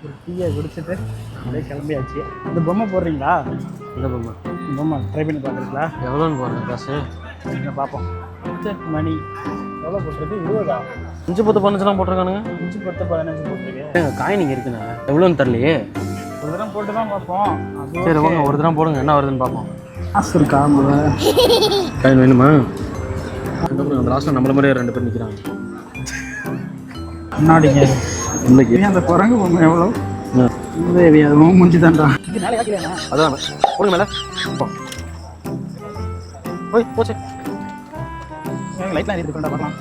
ஒரு டீயை குடிச்சிட்டு அப்படியே கிளம்பியாச்சு. இந்த பொம்மை போடுறீங்களா? இந்த பொம்மை ட்ரை பண்ணி பார்க்குறீங்களா? எவ்வளோன்னு போடுறேன் காசு? பார்ப்போம். மணி எவ்வளோ போட்டிருக்கு? 20. 5, 10, 15 போட்டிருக்கானுங்க. 5, 10, 15 போட்டிருக்கு. காயின் இங்கே இருக்குண்ணே, எவ்வளோன்னு தரலையே. ஒரு தரம் போட்டு தான் பார்ப்போம். சரி வாங்க, ஒரு தரம் போடுங்க, என்ன வருதுன்னு பார்ப்போம். காசு இருக்கா? காயின் வேணுமா? அந்த லாஸ்ட்டில் நம்மள மாதிரியே 2 பேர் நிற்கிறாங்க. முன்னாடிங்க இன்னைக்கு அந்த குரங்கு பொம்மை எவ்வளோ? உதவி அதுவும் முடிஞ்சு தான்டா. அதான் போடுங்க மேலே. போய் போச்சு. லைட்லாம் எடுத்துக்கொண்டா பார்க்கலாம்.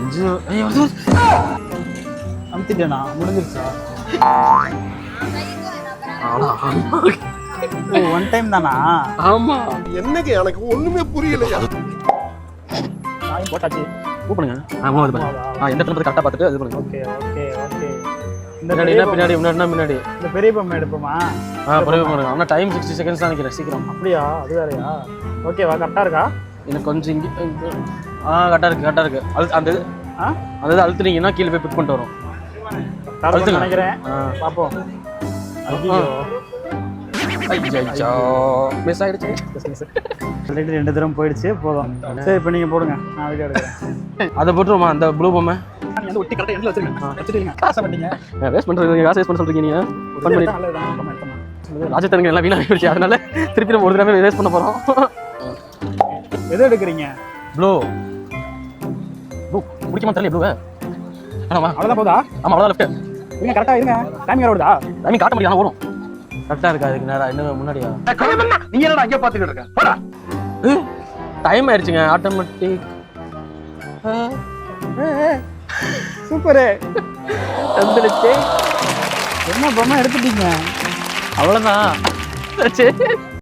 5 அமுத்திட்டேண்ணா, முடிஞ்சிருச்சா? ஒன் டைம் தானா? ஆமா. என்னங்க எனக்கு ஒண்ணுமே புரியலையா? போட்டாச்சு. கூப்பிடுங்க. எந்த இடத்துல கரெக்டாக பார்த்துட்டு இது பண்ணுங்க. Okay okay okay. பின்னாடி முன்னாடி இந்த பெரிய பொம்மை எடுப்போமா? பெரிய பொம்மை. ஆனால் டைம் 60 செகண்ட்ஸ் தான் நினைக்கிறேன். சீக்கிரம். அப்படியா? அது வேறையா? ஓகேவா? கரெக்டாக இருக்கா? எனக்கு கொஞ்சம் இங்கே கரெக்டாக இருக்கு. அந்த இது அழுத்துனீங்கன்னா கீழே போய் பிக் பண்ணிட்டு வரும். அழுத்து நினைக்கிறேன். பார்ப்போம். மிஸ் ஆயிடுச்சு. ஆல்ரெடி 2 தடவை போயிடுச்சு. போதும். சரி, இப்போ நீங்கள் போடுங்க, நான் வீடியோ எடுக்கிறேன். அதை போட்டுருமா? அந்த ப்ளூ பொம்மை நீங்கள் ஒட்டி கரெக்டாக எண்டில் வச்சுருங்க. காசை பண்ணிங்க. வேஸ்ட் பண்ணுறது, காசு வேஸ்ட் பண்ண சொல்கிறீங்க நீங்கள். ஃபன் பண்ணி ராஜத்தனுங்க எல்லாம் வீணாக போயிடுச்சு. அதனால திருப்பி நம்ம ஒரு தடவை வேஸ்ட் பண்ண போகிறோம். எது எடுக்கிறீங்க? ப்ளூ முடிக்குமா தெரியல. ப்ளூவை ஆமாம், அவ்வளோதான் போதா? ஆமாம், அவ்வளோதான். லெஃப்ட் இருங்க, கரெக்டாக இருங்க. டைமிங் ஓடுதா? டைமிங் காட்ட முடியாது, ஓடும். கரெக்டாக இருக்கா? அதுக்கு நேரம் இன்னும் முன்னாடியா? நீங்க என்னடா அங்கே பார்த்துக்கிட்டு இருக்க? டைம் ஆயிடுச்சுங்க. ஆட்டோமேட்டிக். சூப்பரு. வந்துடுச்சு. என்ன பொம்மை எடுத்துட்டீங்க? அவ்வளோதான்.